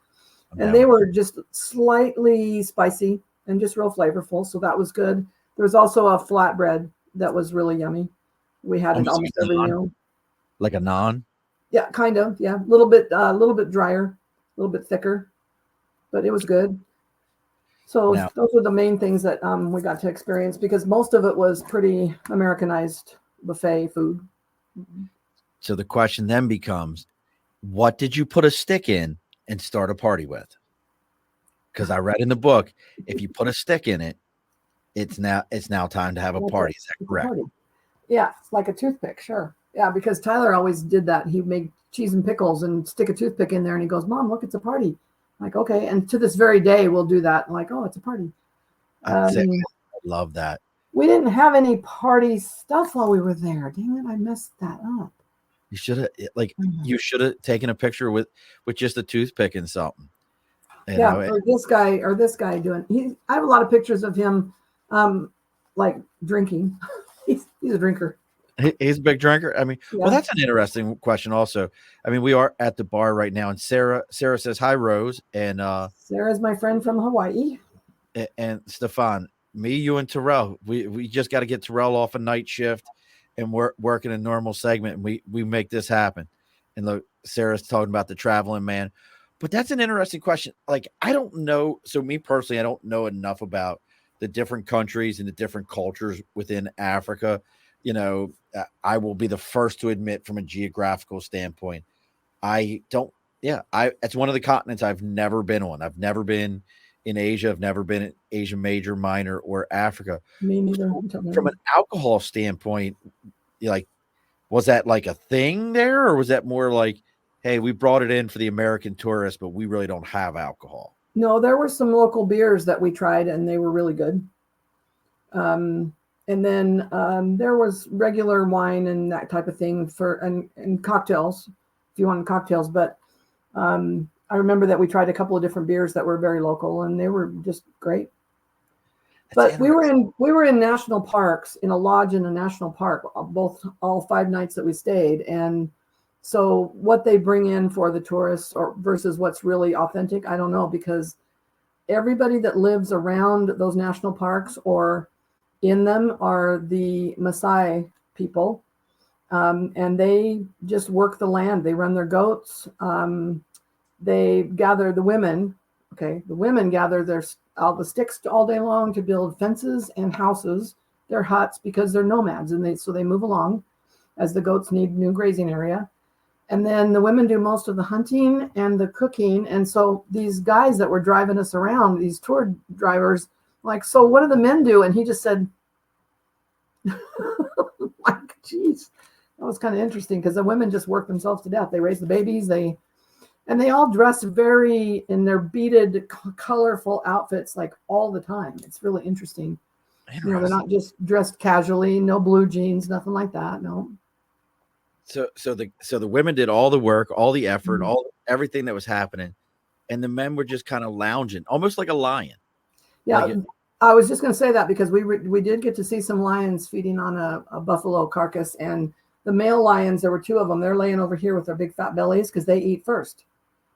I'm And down they with were just slightly spicy and just real flavorful. So that was good. There was also a flatbread that was really yummy. We had it almost almost every meal. like a naan. Yeah, kind of. Yeah, a little bit drier, a little bit thicker, but it was good. So Now, those were the main things that we got to experience, because most of it was pretty Americanized buffet food. so the question then becomes, what did you put a stick in and start a party with? Because I read in the book, if you put a stick in it, it's now time to have a That's it. party. Is that It's a correct? party. Yeah, it's like a toothpick, sure. Yeah, because Tyler always did that. He'd make cheese and pickles and stick a toothpick in there, and he goes, "Mom, look, it's a party." I'm like, okay. And to this very day, we'll do that. I'm like, oh, it's a party. I say Um, I love that. we didn't have any party stuff while we were there. Dang it, I messed that up. You should have Mhm. you should have taken a picture with just a toothpick and something. You Yeah, know, or this guy doing. I have a lot of pictures of him, um, like drinking. He's a drinker. he's a big drinker. I mean, well, Yeah. that's an interesting question. Also, I mean, we are at the bar right now, and Sarah says hi, Rose, Sarah's my friend from Hawaii. and Stefan, me, you, and Terrell. We just got to get Terrell off a night shift, and work in a normal segment, and we make this happen. And look, Sarah's talking about the traveling man. But that's an interesting question. Like, I don't know. So, me personally, I don't know enough about the different countries and the different cultures within Africa. I will be the first to admit, from a geographical standpoint, I don't. Yeah, it's one of the continents I've never been on. I've never been in Asia. I've never been in Asia Major, Minor, or Africa. Me neither. From an alcohol standpoint, like, was that like a thing there, or was that more like, hey, we brought it in for the American tourists, but we really don't have alcohol? No, there were some local beers that we tried, and they were really good. And then there was regular wine and that type of thing and cocktails, if you wanted cocktails. But I remember that we tried a couple of different beers that were very local, and they were just great. But we were in national parks, in a lodge in a national park, all 5 nights that we stayed. And so what they bring in for the tourists or versus what's really authentic, I don't know, because everybody that lives around those national parks or in them are the Maasai people. And they just work the land. They run their goats. They gather the women. Okay, the women gather all the sticks all day long to build fences and houses, their huts, because they're nomads, and they move along as the goats need new grazing area. And then the women do most of the hunting and the cooking. And so these guys that were driving us around, these tour drivers, like, so what do the men do? And he just said, like, geez, that was kind of interesting, because the women just work themselves to death. They raise the babies, and they all dress very in their beaded, colorful outfits, like all the time. It's really interesting. They're not just dressed casually, no blue jeans, nothing like that. No. So the women did all the work, all the effort, everything that was happening, and the men were just kind of lounging, almost like a lion. Yeah, I was just going to say that, because we did get to see some lions feeding on a buffalo carcass, and the male lions, there were 2 of them. They're laying over here with their big fat bellies because they eat first.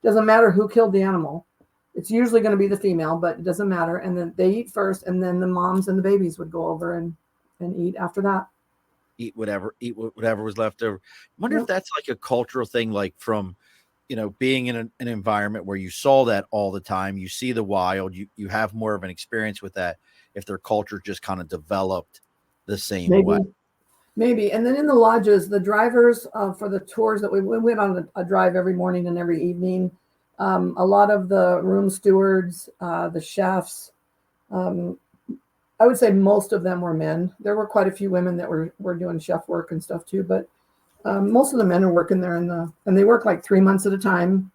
Doesn't matter who killed the animal. It's usually going to be the female, but it doesn't matter. And then they eat first, and then the moms and the babies would go over and eat after that. Eat whatever was left over. I wonder if that's like a cultural thing, like from, being in an environment where you saw that all the time, you see the wild, you have more of an experience with that, if their culture just kind of developed the same way. Maybe. And then in the lodges, the drivers for the tours that we went on a drive every morning and every evening. A lot of the room stewards, the chefs, I would say most of them were men. There were quite a few women that were doing chef work and stuff too, but most of the men are working there and they work like 3 months at a time,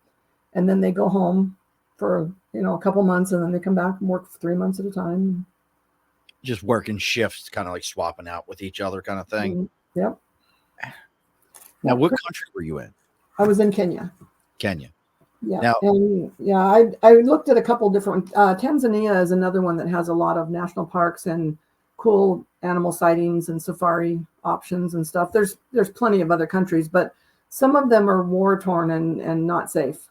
and then they go home for a couple months, and then they come back and work for 3 months at a time. Just working shifts, kind of like swapping out with each other, kind of thing. Yep. Now, what country were you in? I was in Kenya. Kenya. Yeah. Now, and I looked at a couple different. Tanzania is another one that has a lot of national parks and cool animal sightings and safari options and stuff. There's plenty of other countries, but some of them are war torn and not safe.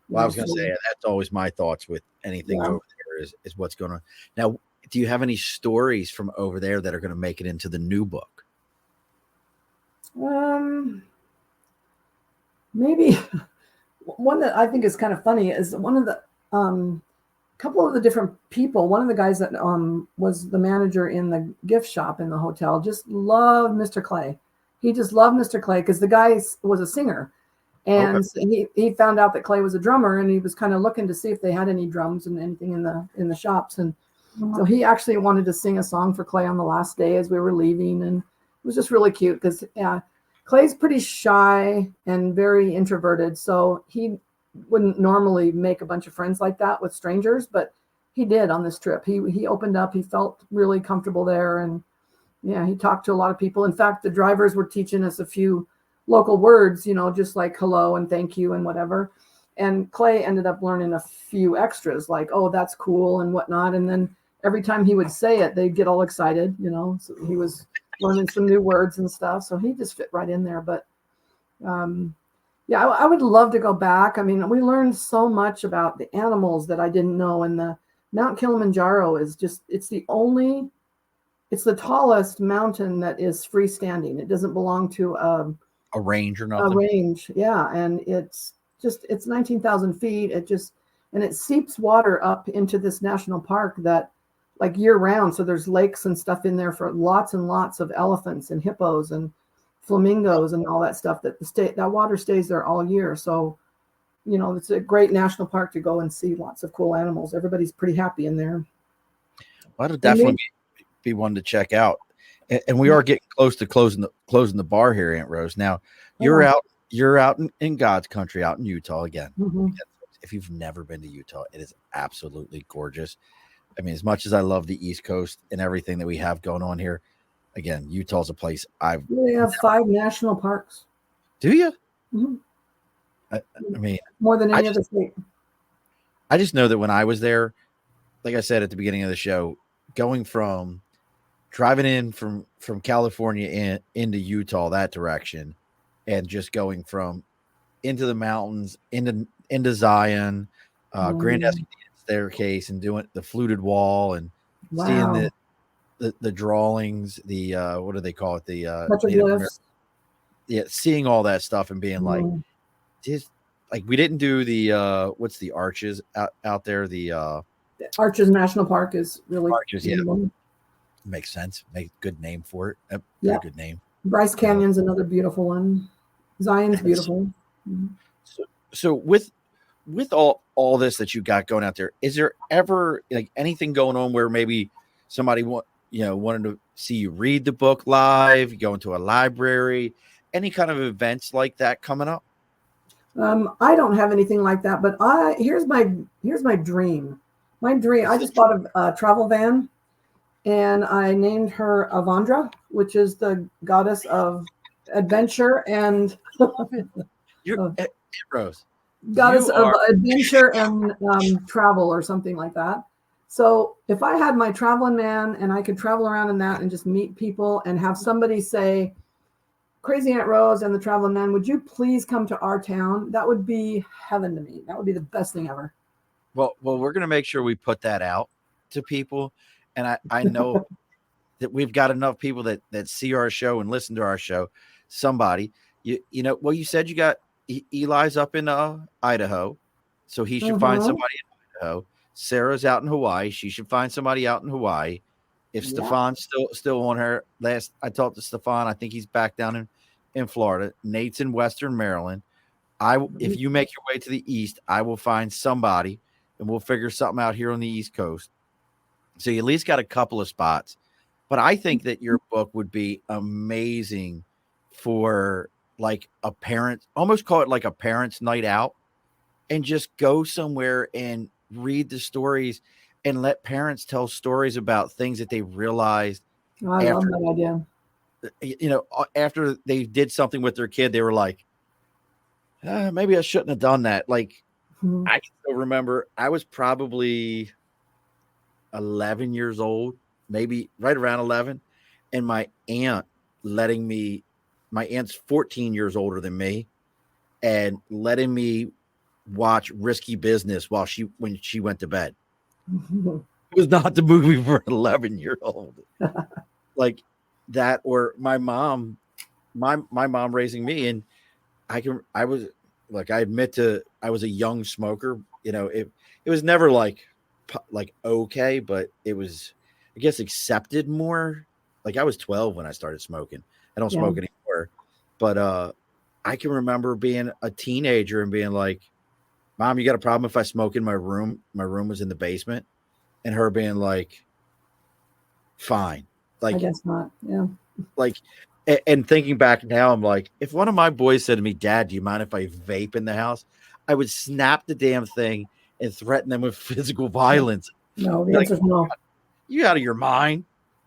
Well, I was going to say, that's always my thoughts with anything over there is what's going on. Now, do you have any stories from over there that are going to make it into the new book? Maybe one that I think is kind of funny is one of the couple of the different people. One of the guys that was the manager in the gift shop in the hotel just loved Mr. Clay. He just loved Mr. Clay because the guy was a singer. And he found out that Clay was a drummer, and he was kind of looking to see if they had any drums and anything in the shops. And so he actually wanted to sing a song for Clay on the last day as we were leaving. And it was just really cute because Clay's pretty shy and very introverted. So he wouldn't normally make a bunch of friends like that with strangers, but he did on this trip. He opened up. He felt really comfortable there. And he talked to a lot of people. In fact, the drivers were teaching us a few local words, just like hello and thank you and whatever. And Clay ended up learning a few extras like, oh, that's cool and whatnot. And then every time he would say it, they'd get all excited, so he was learning some new words and stuff. So he just fit right in there. But I would love to go back. I mean, we learned so much about the animals that I didn't know. And the Mount Kilimanjaro is it's the tallest mountain that is freestanding. It doesn't belong to a range or a nothing. range. Yeah, and it's 19,000 feet. And it seeps water up into this national park that like year round. So there's lakes and stuff in there for lots and lots of elephants and hippos and flamingos and all that stuff. That water stays there all year. So it's a great national park to go and see lots of cool animals. Everybody's pretty happy in there. Well, it'll definitely be one to check out. And we are getting close to closing the bar here, Aunt Rose. Now you're out in God's country, out in Utah again. Mm-hmm. If you've never been to Utah, it is absolutely gorgeous. I mean, as much as I love the East Coast and everything that we have going on here, again, Utah's a place We have 5 national parks. Do you? Mm-hmm. I mean, more than any other state. I just know that when I was there, like I said at the beginning of the show, going from driving in from California into Utah that direction, and just going from into the mountains into Zion, Grand Escapades staircase, and doing the fluted wall, and seeing the drawings, the what do they call it, the petroglyphs. Seeing all that stuff and being like, just like we didn't do the what's the arches out there, the Arches National Park is really Arches, yeah. Makes sense. Make good name for it. Yeah, good name. Bryce Canyon's another beautiful one. Zion's beautiful. So with all this that you got going out there, is there ever like anything going on where maybe somebody wanted to see you read the book live, go into a library, any kind of events like that coming up? I don't have anything like that, but here's my dream. My dream. I just bought a travel van, and I named her Avandra, which is the goddess of adventure and Rose. Goddess of adventure and travel or something like that. So if I had my traveling man and I could travel around in that and just meet people and have somebody say, Crazy Aunt Rose and the traveling man, would you please come to our town? That would be heaven to me. That would be the best thing ever. Well, we're going to make sure we put that out to people. And I know that we've got enough people that see our show and listen to our show. Somebody, you said you got Eli's up in Idaho, so he should find somebody in Idaho. Sarah's out in Hawaii. She should find somebody out in Hawaii. If Stefan's still on her, last I talked to Stefan, I think he's back down in Florida. Nate's in Western Maryland. If you make your way to the East, I will find somebody and we'll figure something out here on the East Coast. So you at least got a couple of spots. But I think that your book would be amazing for like a parent, almost call it like a parent's night out, and just go somewhere and read the stories and let parents tell stories about things that they realized. I love that idea. After they did something with their kid, they were like, maybe I shouldn't have done that. Like, I can still remember I was probably 11 years old, maybe right around 11. And my aunt's 14 years older than me, and letting me watch Risky Business when she went to bed. It was not the movie for an 11-year-old. Like that, or my mom raising me, and I admit I was a young smoker. It was never like okay, but it was, I guess, accepted more. Like I was 12 when I started smoking. I don't smoke anymore, but I can remember being a teenager and being like, Mom, you got a problem if I smoke in my room? My room was in the basement, and her being like, fine. Like, I guess not. Yeah. Like, and thinking back now, I'm like, if one of my boys said to me, Dad, do you mind if I vape in the house? I would snap the damn thing and threaten them with physical violence. No, the answer is no. You out of your mind?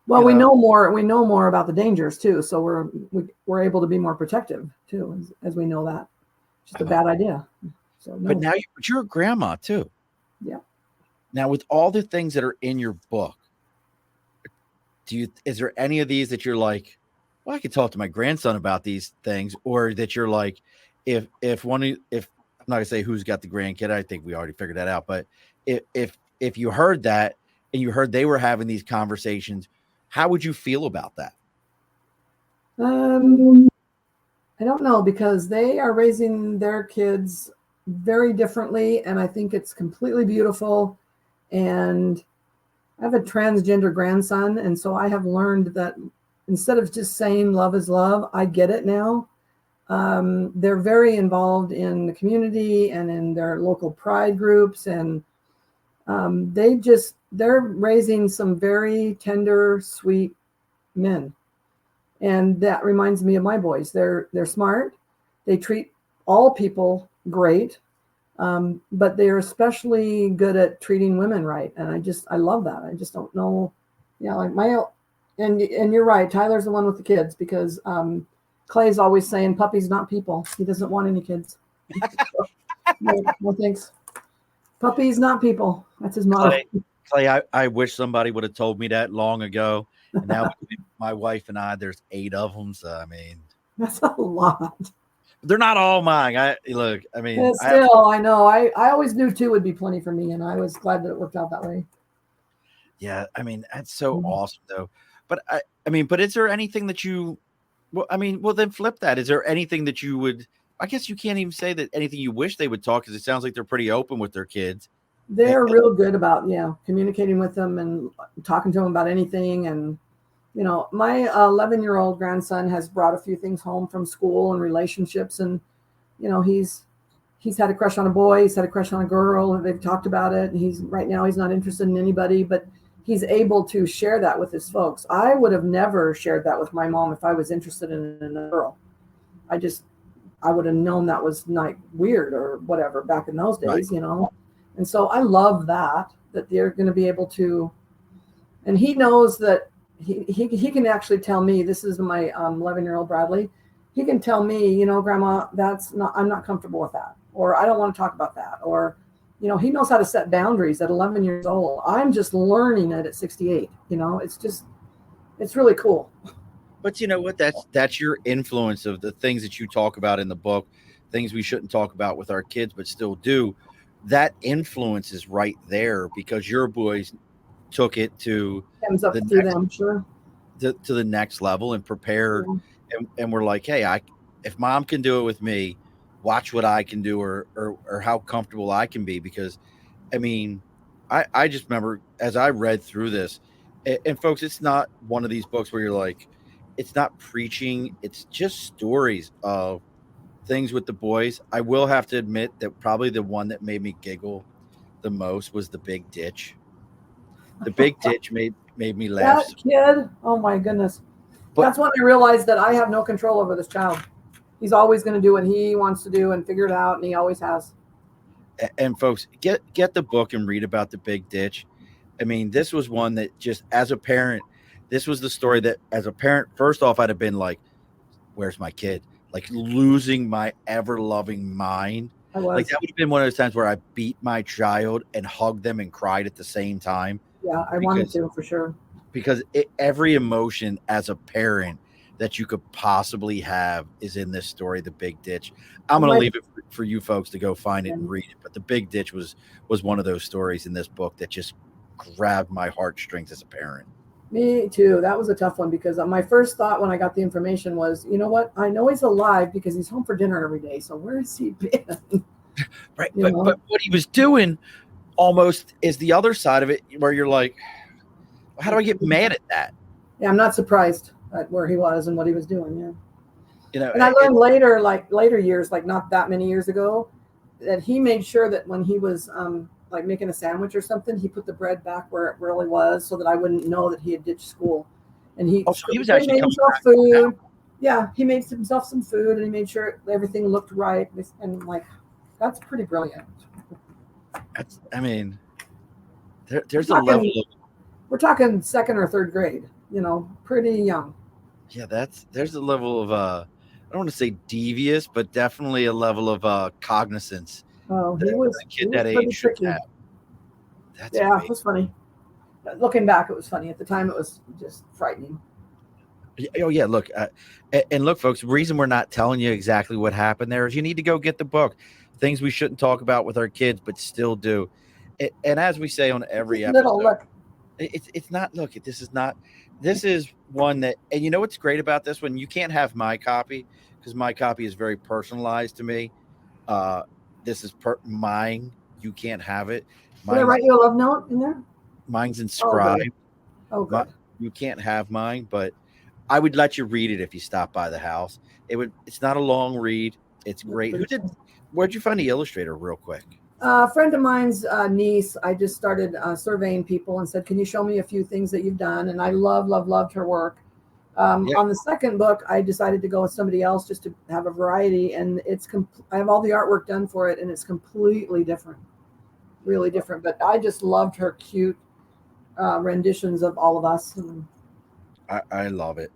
Well, we know more. We know more about the dangers too, so we're able to be more protective too, as we know that. Just a bad idea. So, no. But now you're a grandma too. Yeah. Now, with all the things that are in your book, is there any of these that you're like, well, I could talk to my grandson about these things, or that you're like, if I'm not gonna say who's got the grandkid, I think we already figured that out. But if you heard that and you heard they were having these conversations, how would you feel about that? I don't know because they are raising their kids very differently, and I think it's completely beautiful. And I have a transgender grandson, and so I have learned that instead of just saying love is love, I get it now. They're very involved in the community and in their local pride groups, and they're raising some very tender, sweet men. And that reminds me of my boys. They're smart. They treat all people great, but they're especially good at treating women right. And I love that. I just don't know, like and you're right. Tyler's the one with the kids because Clay's always saying puppies, not people. He doesn't want any kids. No thanks. Puppies, not people. That's his motto. Clay, I wish somebody would have told me that long ago. And now my wife and I, there's 8 of them. So I mean, that's a lot. They're not all mine. I mean, I know. I always knew 2 would be plenty for me, and I was glad that it worked out that way. Yeah, I mean, that's so awesome though. But but is there anything that you well then flip that. Is there anything that you would I guess you can't even say that anything you wish they would talk because it sounds like they're pretty open with their kids. They're real good about communicating with them and talking to them about anything. And my 11-year-old grandson has brought a few things home from school and relationships, and he's had a crush on a boy, he's had a crush on a girl, and they've talked about it. And he's not interested in anybody, but he's able to share that with his folks. I would have never shared that with my mom if I was interested in a girl. I would have known that was like weird or whatever back in those days, right. And so I love that they're going to be able to, and he knows that he can actually tell me, this is my 11-year-old Bradley. He can tell me, Grandma, I'm not comfortable with that, or I don't want to talk about that, or, he knows how to set boundaries at 11 years old. I'm just learning it at 68. It's really cool. But you know what? That's your influence of the things that you talk about in the book, things we shouldn't talk about with our kids, but still do. That influence is right there because your boys took it to Comes up the through next them, sure. to the next level and prepared, and we're like, hey, if mom can do it with me, watch what I can do, or how comfortable I can be. Because I mean, I just remember as I read through this, and folks, it's not one of these books where you're like, it's not preaching, it's just stories of things with the boys. I will have to admit that probably the one that made me giggle the most was the big ditch. The big ditch made me laugh. That kid, oh my goodness. But that's when I realized that I have no control over this child. He's always going to do what he wants to do and figure it out, and he always has. And folks, get the book and read about the big ditch. I mean, this was one that just as a parent, this was the story that as a parent, first off, I'd have been like, where's my kid? Like losing my ever loving mind. Like that would have been one of those times where I beat my child and hugged them and cried at the same time. Yeah, I wanted to for sure. Because every emotion as a parent that you could possibly have is in this story, The Big Ditch. I'm going to leave it for you folks to go find it and read it. But The Big Ditch was one of those stories in this book that just grabbed my heartstrings as a parent. Me too. That was a tough one because my first thought when I got the information was, you know what? I know he's alive because he's home for dinner every day. So where has he been? Right. But what he was doing almost is the other side of it where you're like, how do I get mad at that? Yeah, I'm not surprised at where he was and what he was doing. Yeah. And I learned later years, like not that many years ago, that he made sure that when he was like making a sandwich or something, he put the bread back where it really was so that I wouldn't know that he had ditched school. And he was actually made himself food. Yeah, he made himself some food and he made sure everything looked right. And like, that's pretty brilliant. I mean, there's a level of, we're talking second or third grade, pretty young. Yeah, there's a level of I don't want to say devious, but definitely a level of cognizance. Oh, he was a kid that age should have. That's amazing. It was funny. Looking back, it was funny. At the time, it was just frightening. Oh yeah, look, and look, folks. The reason we're not telling you exactly what happened there is you need to go get the book. Things we shouldn't talk about with our kids, but still do. And as we say on every episode, look. It's not. Look, this is not. This is one that, and you know what's great about this one? You can't have my copy because my copy is very personalized to me. Uh, this is mine. You can't have it. Did I write you a love note in there? Mine's Oh, inscribed. good. Oh, My, good. you can't have mine, but I would let you read it if you stop by the house. It's not a long read. It's great. Where'd you find the illustrator real quick? A friend of mine's niece, I just started surveying people and said, can you show me a few things that you've done? And I loved her work. Yeah. On the second book, I decided to go with somebody else just to have a variety. And I have all the artwork done for it, and it's completely different, really different. But I just loved her cute renditions of all of us. And, I love it.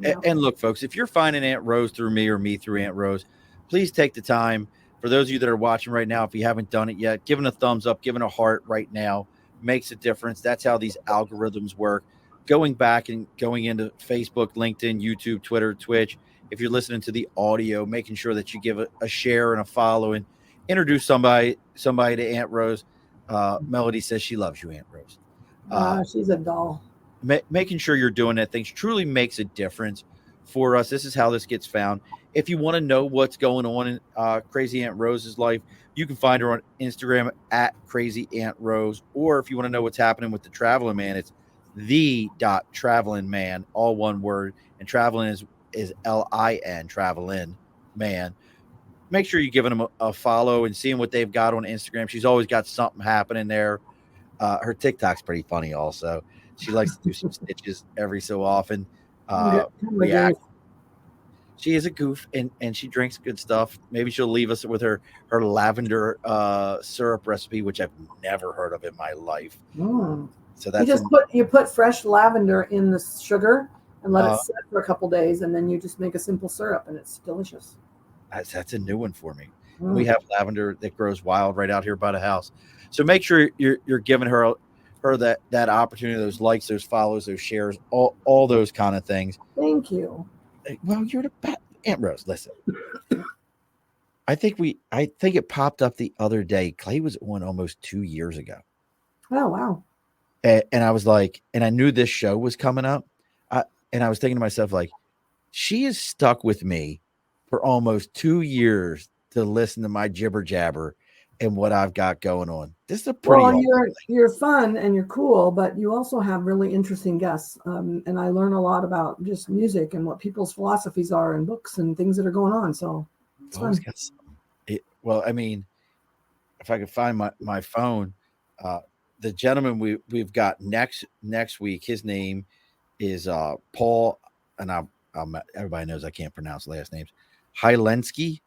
yeah. And look, folks, if you're finding Aunt Rose through me or me through Aunt Rose, please take the time. For those of you that are watching right now, if you haven't done it yet, giving a thumbs up, giving a heart right now makes a difference. That's how these algorithms work. Going back and going into Facebook, LinkedIn, YouTube, Twitter, Twitch. If you're listening to the audio, making sure that you give a share and a follow and introduce somebody to Aunt Rose. Melody says she loves you, Aunt Rose. She's a doll. Making sure you're doing that things truly makes a difference for us. This is how this gets found. If you want to know what's going on in Crazy Aunt Rose's life, you can find her on Instagram at Crazy Aunt Rose. Or if you want to know what's happening with the Traveling Man, it's the.traveling man, all one word. And traveling is LIN, traveling man. Make sure you're giving them a follow and seeing what they've got on Instagram. She's always got something happening there. Her TikTok's pretty funny also. She likes to do some stitches every so often. React. She is a goof and she drinks good stuff. Maybe she'll leave us with her lavender syrup recipe, which I've never heard of in my life. So that's you put fresh lavender in the sugar and let it sit for a couple days, and then you just make a simple syrup, and it's delicious. That's a new one for me. We have lavender that grows wild right out here by the house. So make sure you're giving her that opportunity, those likes, those follows, those shares, all those kind of things. Thank you. Well, you're the best. Aunt Rose, listen. I think it popped up the other day. Clay was on almost 2 years ago. Oh, wow. And I was like, and I knew this show was coming up. And I was thinking to myself, like, she is stuck with me for almost 2 years to listen to my jibber jabber and what I've got going on. This is a pretty you're fun and you're cool, but you also have really interesting guests. And I learn a lot about just music and what people's philosophies are and books and things that are going on. So it's fun. Well, I mean, if I could find my phone, the gentleman we've got next week, his name is Paul, and everybody knows I can't pronounce last names, Hylensky,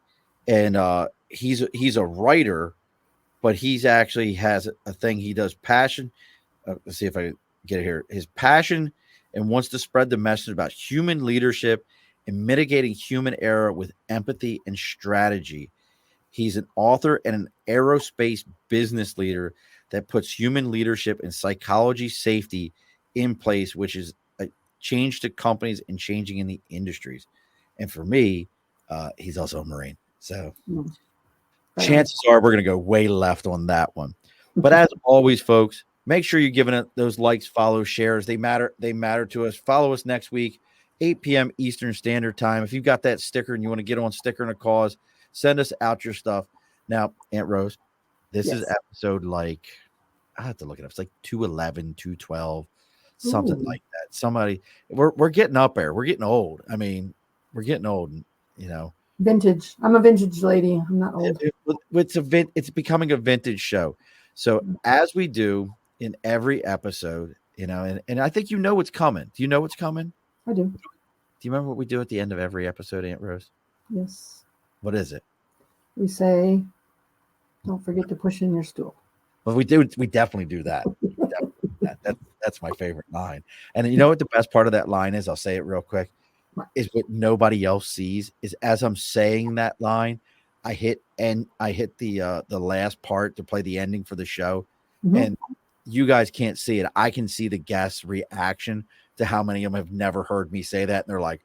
and he's a writer, but he's actually has a thing he does passion. Let's see if I get it here. His passion and wants to spread the message about human leadership and mitigating human error with empathy and strategy. He's an author and an aerospace business leader that puts human leadership and psychology safety in place, which is a change to companies and changing in the industries. And for me, he's also a Marine. So chances are we're going to go way left on that one. But as always, folks, make sure you're giving it those likes, follows, shares. They matter. They matter to us. Follow us next week, 8 p.m. Eastern Standard Time. If you've got that sticker and you want to get on Sticker and a Cause, send us out your stuff. Now, Aunt Rose, this is episode like, I have to look it up. It's like 211, 212, something like that. Somebody, we're getting up there. We're getting old. I mean, we're getting old, you know. Vintage. I'm a vintage lady. I'm not old. It's becoming a vintage show. So as we do in every episode, you know, and I think you know what's coming. Do you know what's coming? I do. Do you remember what we do at the end of every episode, Aunt Rose? Yes. What is it? We say, don't forget to push in your stool. Well, we do. We definitely do that. That's my favorite line. And you know what the best part of that line is? I'll say it real quick. Is what nobody else sees is as I'm saying that line, I hit the last part to play the ending for the show, and you guys can't see it. I can see the guests' reaction to how many of them have never heard me say that, and they're like,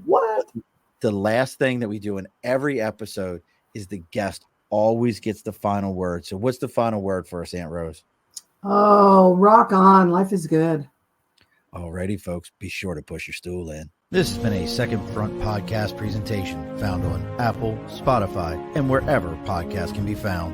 "What?" The last thing that we do in every episode is the guest always gets the final word. So, what's the final word for us, Aunt Rose? Oh, rock on! Life is good. Alrighty, folks, be sure to push your stool in. This has been a Second Front podcast presentation found on Apple, Spotify, and wherever podcasts can be found.